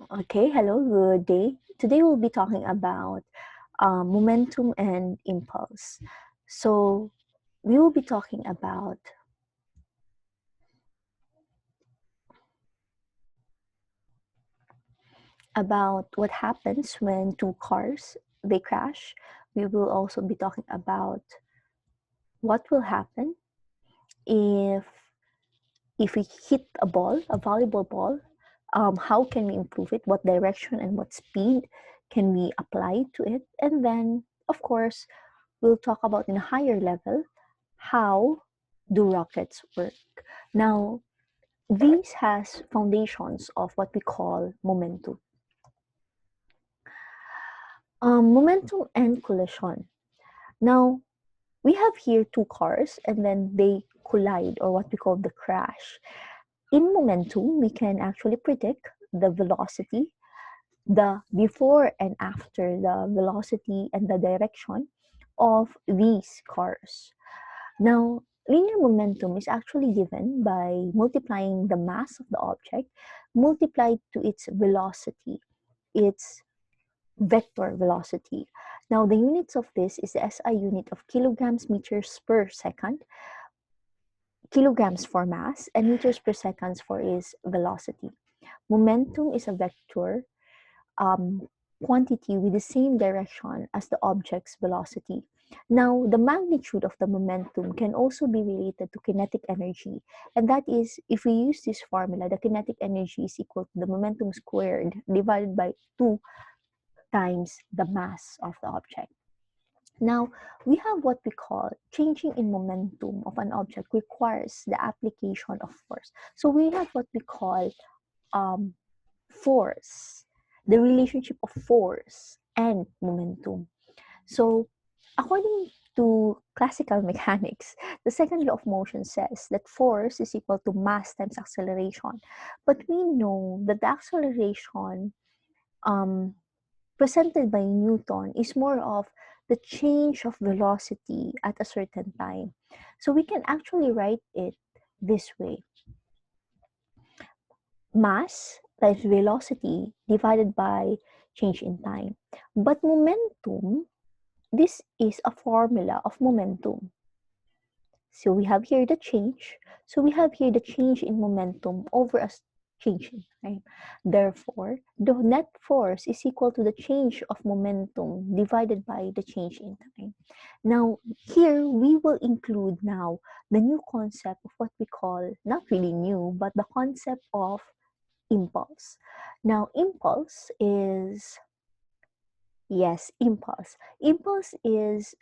Okay, hello, good day. Today we'll be talking about momentum and impulse. So we will be talking about what happens when two cars they crash. We will also be talking about what will happen if we hit a ball, a volleyball ball. How can we improve it? What direction and what speed can we apply to it? And then, of course, we'll talk about in a higher level how do rockets work. Now, this has foundations of what we call momentum. Momentum and collision. Now, we have here two cars and then they collide, or what we call the crash. In momentum, we can actually predict the velocity, the before and after the velocity and the direction of these cars. Now, linear momentum is actually given by multiplying the mass of the object multiplied to its velocity, its vector velocity. Now, the units of this is the SI unit of kilograms meters per second, kilograms for mass, and meters per seconds for its velocity. Momentum is a vector um, quantity with the same direction as the object's velocity. Now, the magnitude of the momentum can also be related to kinetic energy, and that is, if we use this formula, the kinetic energy is equal to the momentum squared divided by 2 times the mass of the object. Now, we have what we call changing in momentum of an object requires the application of force. So we have what we call um, force, the relationship of force and momentum. So, according to classical mechanics, the second law of motion says that force is equal to mass times acceleration. But we know that the acceleration um, presented by Newton is more of the change of velocity at a certain time. So, we can actually write it this way: mass times velocity divided by change in time. But momentum, this is a formula of momentum. So we have here the change. So we have here the change in momentum over a change in time. Therefore, the net force is equal to the change of momentum divided by the change in time. Now, here we will include now the new concept of what we call, not really new, but the concept of impulse. Now, impulse is, yes, impulse. Impulse is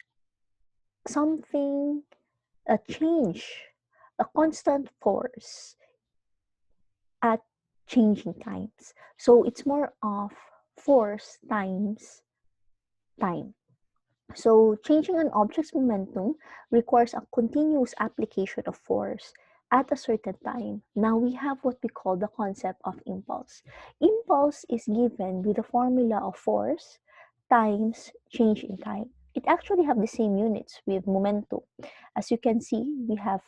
something, a change, a constant force at changing times. So it's more of force times time. So changing an object's momentum requires a continuous application of force at a certain time. Now we have what we call the concept of impulse. Impulse is given with the formula of force times change in time. It actually have the same units with momentum. As you can see, we have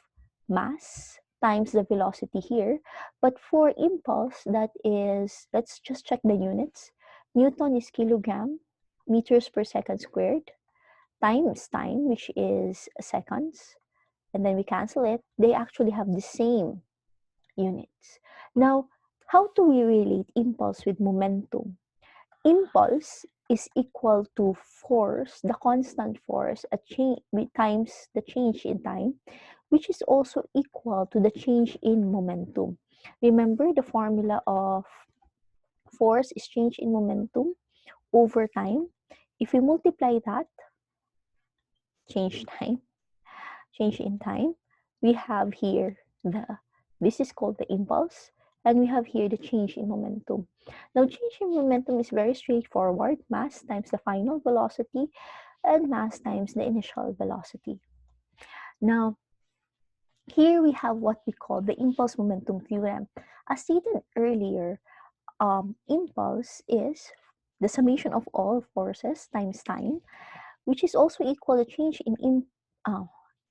mass times the velocity here. But for impulse, that is, let's just check the units. Newton is kilogram, meters per second squared, times time, which is seconds, and then we cancel it, they actually have the same units. Now, how do we relate impulse with momentum? Impulse is equal to force, the constant force, a change times the change in time, which is also equal to the change in momentum. Remember, the formula of force is change in momentum over time. If we multiply that, change time, change in time, we have here this is called the impulse, and we have here the change in momentum. Now, change in momentum is very straightforward: mass times the final velocity and mass times the initial velocity. Now, here we have what we call the impulse momentum theorem. As stated earlier, impulse is the summation of all forces times time, which is also equal to uh,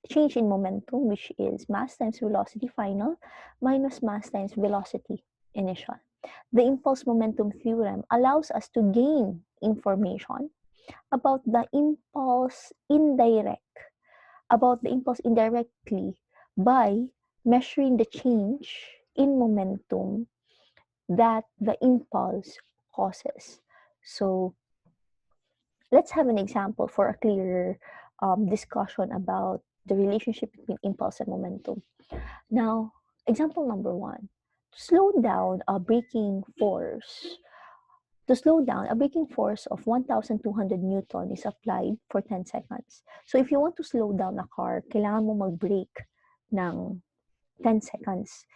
change in momentum, which is mass times velocity final minus mass times velocity initial. The impulse momentum theorem allows us to gain information about the impulse indirectly by measuring the change in momentum that the impulse causes. So let's have an example for a clearer discussion about the relationship between impulse and momentum. Now, example number one, to slow down a braking force. To slow down, a braking force of 1,200 Newton is applied for 10 seconds. So if you want to slow down a car, kailangan mo mag-brake ng 10 seconds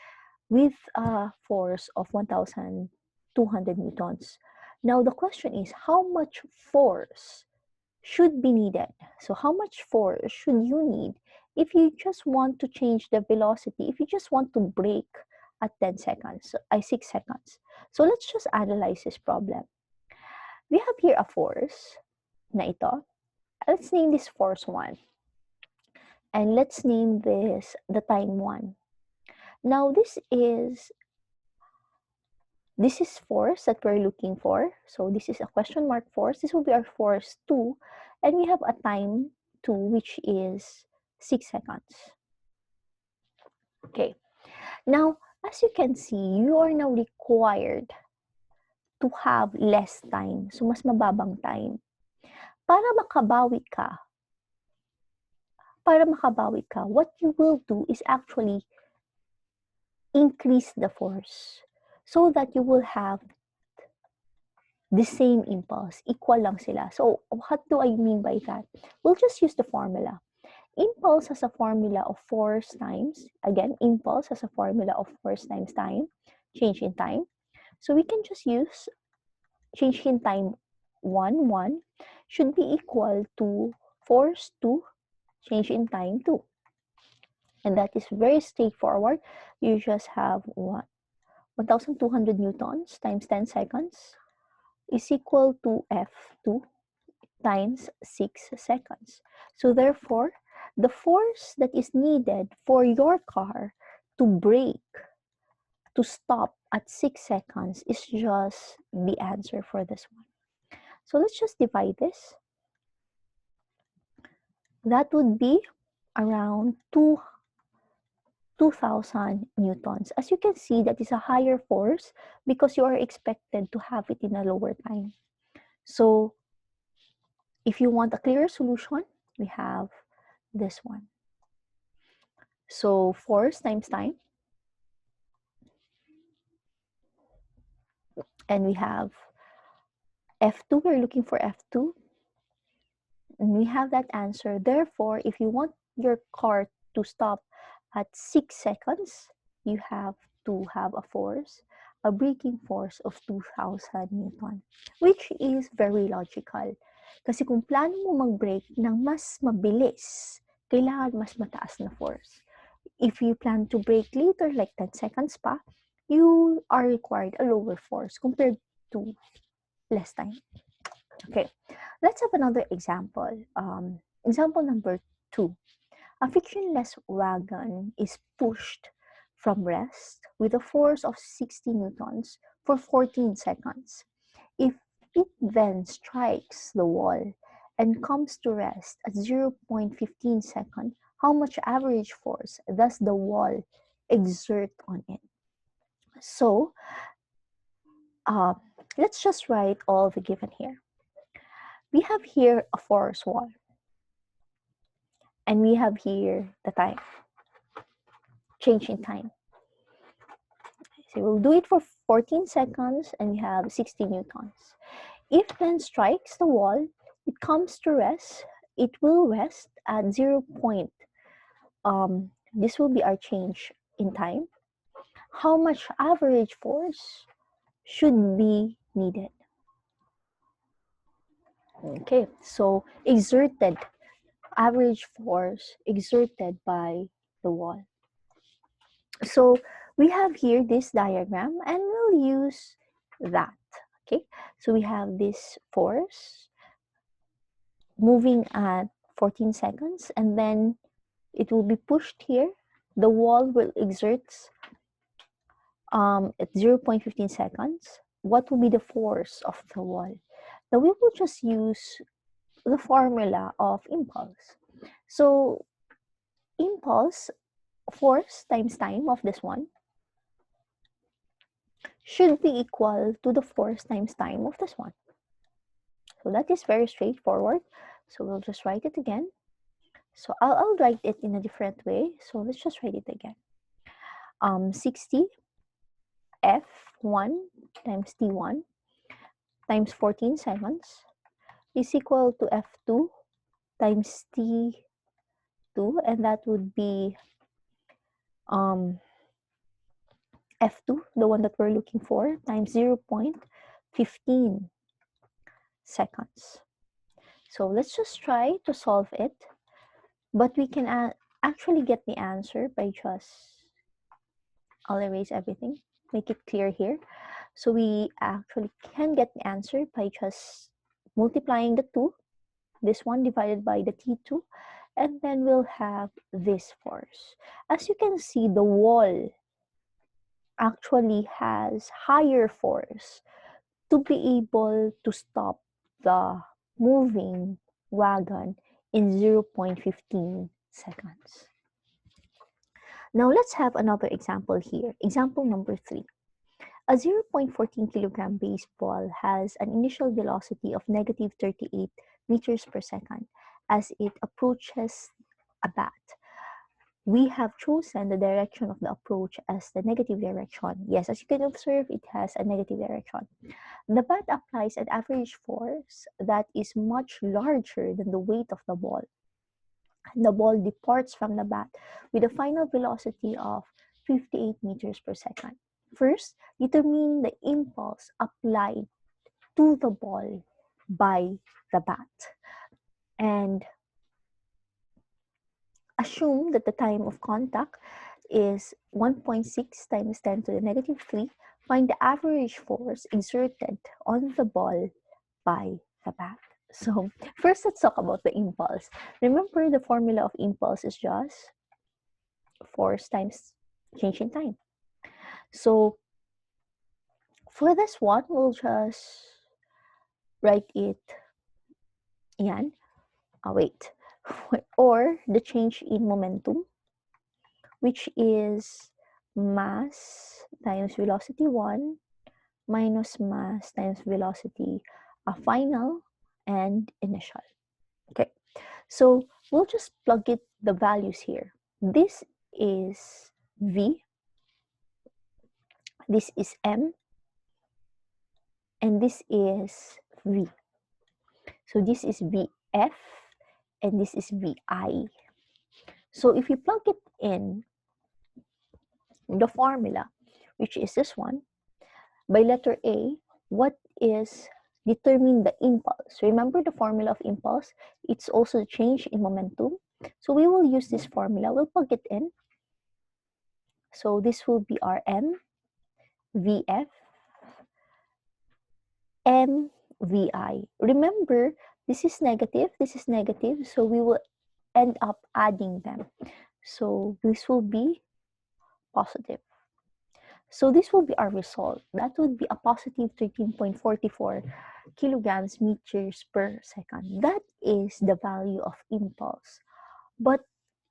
with a force of 1,200 Newtons. Now, the question is, how much force should be needed? So how much force should you need if you just want to change the velocity, if you just want to brake at 10 seconds, 6 seconds? So let's just analyze this problem. We have here a force na ito. Let's name this force 1. And let's name this the time 1. Now this is force that we're looking for. So this is a question mark force. This will be our force 2. And we have a time 2, which is 6 seconds. Okay. Now, as you can see, you are now required to have less time. So, mas mababang time. Para makabawi ka, what you will do is actually increase the force so that you will have the same impulse. Equal lang sila. So, what do I mean by that? We'll just use the formula. Impulse has a formula of force times, again, impulse has a formula of force times time, change in time. So we can just use change in time 1, 1 should be equal to force 2, change in time 2. And that is very straightforward. You just have 1,200 newtons times 10 seconds is equal to F2 times 6 seconds. So therefore, the force that is needed for your car to brake, to stop at 6 seconds is just the answer for this one. So let's just divide this. That would be around 2,000 newtons. As you can see, that is a higher force because you are expected to have it in a lower time. So if you want a clearer solution, we have this one. So force times time. And we have F2, we're looking for F2. And we have that answer. Therefore, if you want your car to stop at 6 seconds, you have to have a braking force of 2,000 Newton, which is very logical. Kasi kung plano mo mag-brake ng mas mabilis, kailangan mas mataas na force. If you plan to brake later, like 10 seconds pa, you are required a lower force compared to less time. Okay, let's have another example. Example number 2. A frictionless wagon is pushed from rest with a force of 60 newtons for 14 seconds. If it then strikes the wall and comes to rest at 0.15 seconds, how much average force does the wall exert on it? So, let's just write all the given here. We have here a force wall. And we have here the time, change in time. So we'll do it for 14 seconds and we have 60 newtons. If then strikes the wall, it comes to rest, it will rest at 0. This will be our change in time. How much average force should be needed? Okay, so average force exerted by the wall. So we have here this diagram and we'll use that. Okay, so we have this force moving at 14 seconds and then it will be pushed here. The wall will exert at 0.15 seconds, what will be the force of the wall? Now we will just use the formula of impulse. So impulse, force times time of this one should be equal to the force times time of this one. So that is very straightforward. So we'll just write it again. So I'll write it in a different way. So let's just write it again. 60 F1 times T1 times 14 seconds is equal to F2 times T2, and that would be F2, the one that we're looking for, times 0.15 seconds. So let's just try to solve it, but we can actually get the answer by just, I'll erase everything, make it clear here. So we actually can get the answer by just multiplying the 2, this one divided by the T2, and then we'll have this force. As you can see, the wall actually has higher force to be able to stop the moving wagon in 0.15 seconds. Now let's have another example here. Example number 3. A 0.14 kilogram baseball has an initial velocity of negative 38 meters per second as it approaches a bat. We have chosen the direction of the approach as the negative direction. Yes, as you can observe, it has a negative direction. The bat applies an average force that is much larger than the weight of the ball. The ball departs from the bat with a final velocity of 58 meters per second. First, determine the impulse applied to the ball by the bat. And assume that the time of contact is 1.6 times 10 to the negative 3. Find the average force exerted on the ball by the bat. So first, let's talk about the impulse. Remember, the formula of impulse is just force times change in time. So for this one, we'll just write it, yan, wait, or the change in momentum, which is mass times velocity 1 minus mass times velocity final and initial. Okay, so we'll just plug it the values here. This is V, this is M, and this is V. So this is VF and this is VI. So if you plug it in the formula, which is this one, by letter A, what is determine the impulse? Remember the formula of impulse? It's also change in momentum. So we will use this formula. We'll plug it in. So this will be our M, VF, M, VI. Remember, this is negative, so we will end up adding them. So this will be positive. So this will be our result. That would be a positive 13.44 kilograms meters per second. That is the value of impulse. But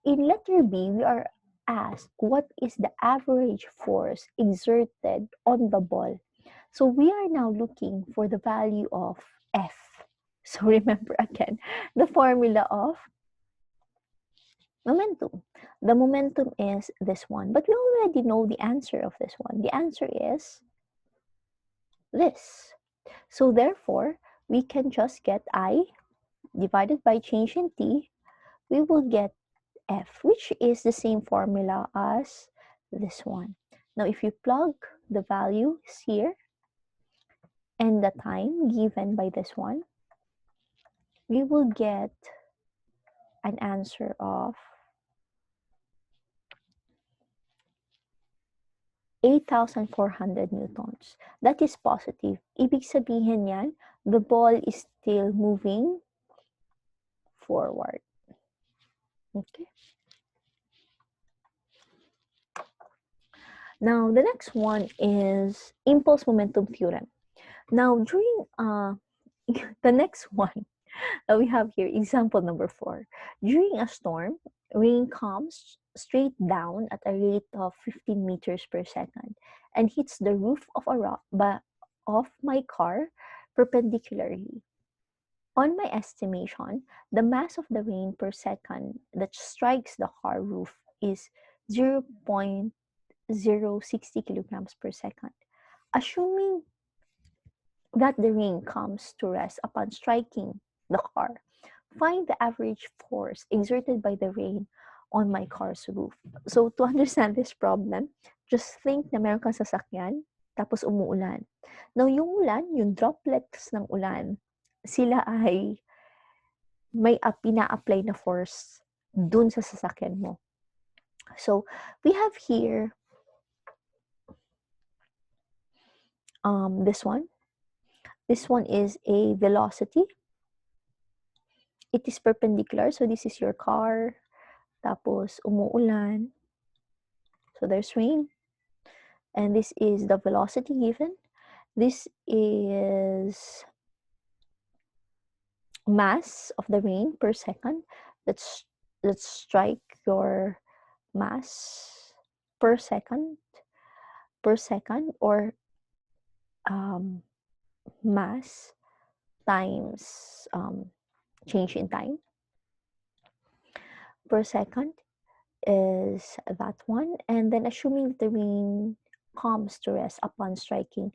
in letter B, we are asked what is the average force exerted on the ball. So we are now looking for the value of F. So remember again, the formula of momentum. The momentum is this one, but we already know the answer of this one. The answer is this. So therefore, we can just get I divided by change in T. We will get F, which is the same formula as this one. Now, if you plug the values here and the time given by this one, we will get an answer of 8,400 newtons. That is positive. Ibig sabihin yan, the ball is still moving forward. Okay. Now, the next one is impulse momentum theorem. Now, during the next one that we have here, example number 4. During a storm, rain comes straight down at a rate of 15 meters per second and hits the roof of of my car perpendicularly. On my estimation, the mass of the rain per second that strikes the car roof is 0.060 kilograms per second. Assuming that the rain comes to rest upon striking the car, find the average force exerted by the rain on my car's roof. So, to understand this problem, just think na meron kang sasakyan, tapos umuulan. Now, yung ulan, yung droplets ng ulan, sila ay may pina-apply na force dun sa sasakyan mo. So, we have here this one. This one is a velocity. It is perpendicular. So, this is your car. Tapos, umuulan. So, there's rain. And this is the velocity given. This is mass of the rain per second. Let's strike your mass per second or mass times change in time per second is that one. And then assuming that the rain comes to rest upon striking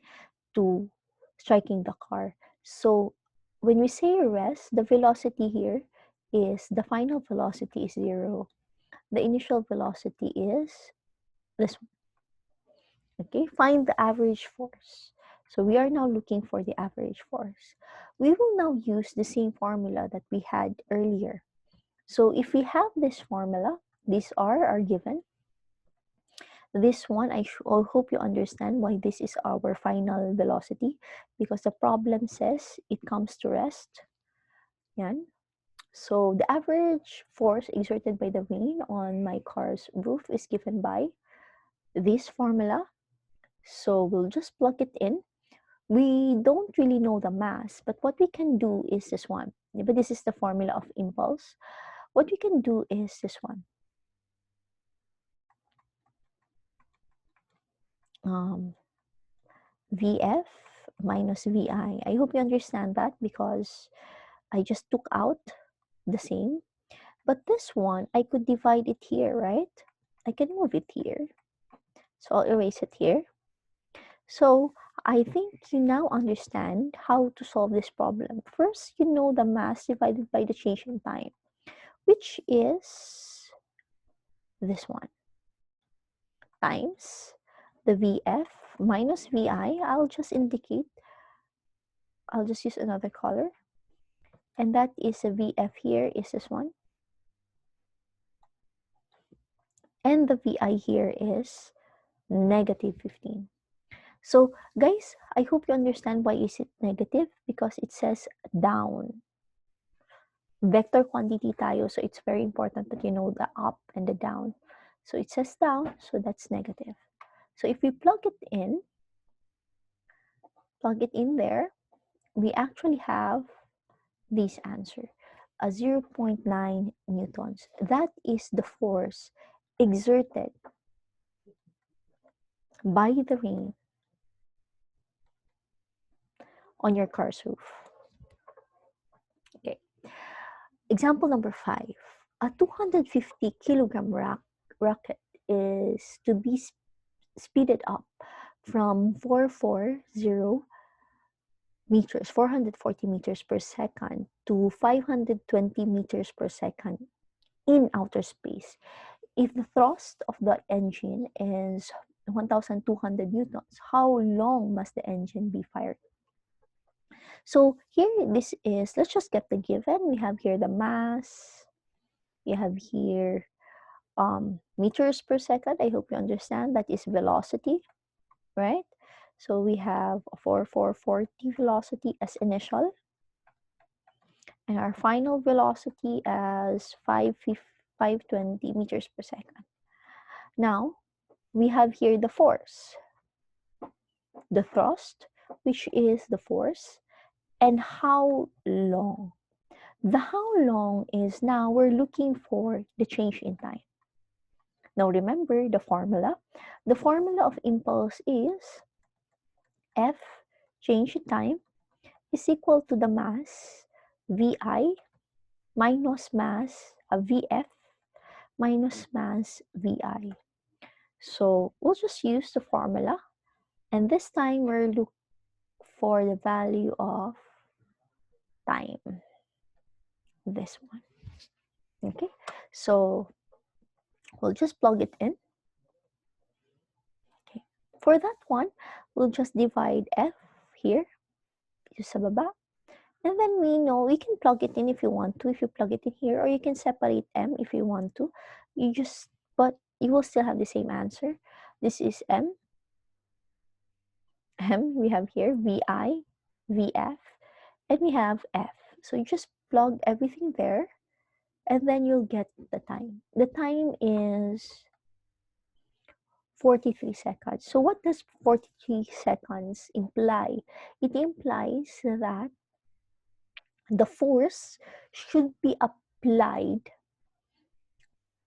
the car. So when we say rest, the velocity here is the final velocity is 0. The initial velocity is this one. Okay, find the average force. So we are now looking for the average force. We will now use the same formula that we had earlier. So if we have this formula, these are given. This one, I hope you understand why this is our final velocity, because the problem says it comes to rest. Yan. So the average force exerted by the rain on my car's roof is given by this formula. So we'll just plug it in. We don't really know the mass, but what we can do is this one. But this is the formula of impulse. What we can do is this one. VF minus VI. I hope you understand that because I just took out the same. But this one, I could divide it here, right? I can move it here. So I'll erase it here. So I think you now understand how to solve this problem. First, you know the mass divided by the change in time, which is this one, times the VF minus VI. I'll just use another color. And that is a VF here is this one. And the VI here is negative 15. So guys, I hope you understand why is it negative, because it says down. Vector quantity tayo, so it's very important that you know the up and the down. So it says down, so that's negative. So if we plug it in there, we actually have this answer, a 0.9 newtons. That is the force exerted by the rain on your car's roof. Okay. Example number 5. A 250 kilogram rocket is to be speeded up from 440 meters per second to 520 meters per second in outer space. If the thrust of the engine is 1,200 newtons, how long must the engine be fired? So here, this is, let's just get the given. We have here the mass. We have here meters per second. I hope you understand that is velocity, right? So we have 440 velocity as initial, and our final velocity as 520 meters per second. Now, we have here the force, the thrust, which is the force, and how long. The how long is now we're looking for the change in time. Now remember the formula. The formula of impulse is F, change in time, is equal to the mass VI minus mass VF minus mass VI. So we'll just use the formula, and this time we're looking for the value of time, this one. Okay, so we'll just plug it in. Okay, for that one, we'll just divide F here, sa baba, and then we know we can plug it in if you want to, if you plug it in here, or you can separate M if you want to. But you will still have the same answer. This is M, we have here VI, VF, and we have F. So you just plug everything there, and then you'll get the time. The time is 43 seconds. So what does 43 seconds imply? It implies that the force should be applied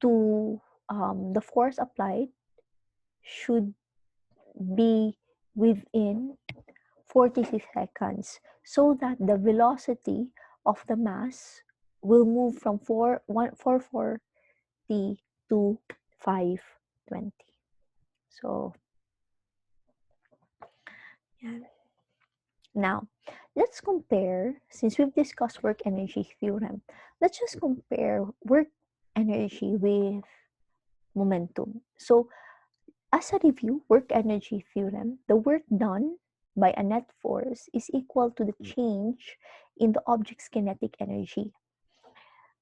to, the force applied should be within 46 seconds, so that the velocity of the mass will move from 440 to 520. So yeah. Now let's compare, since we've discussed work energy theorem, let's just compare work energy with momentum. So as a review, work energy theorem, the work done by a net force is equal to the change in the object's kinetic energy.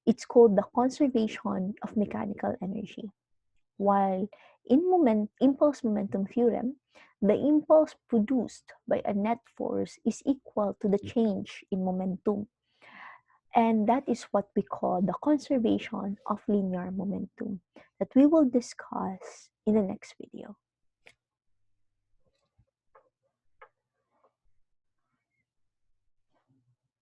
It's called the conservation of mechanical energy. While in impulse momentum theorem, the impulse produced by a net force is equal to the change in momentum. And that is what we call the conservation of linear momentum that we will discuss in the next video.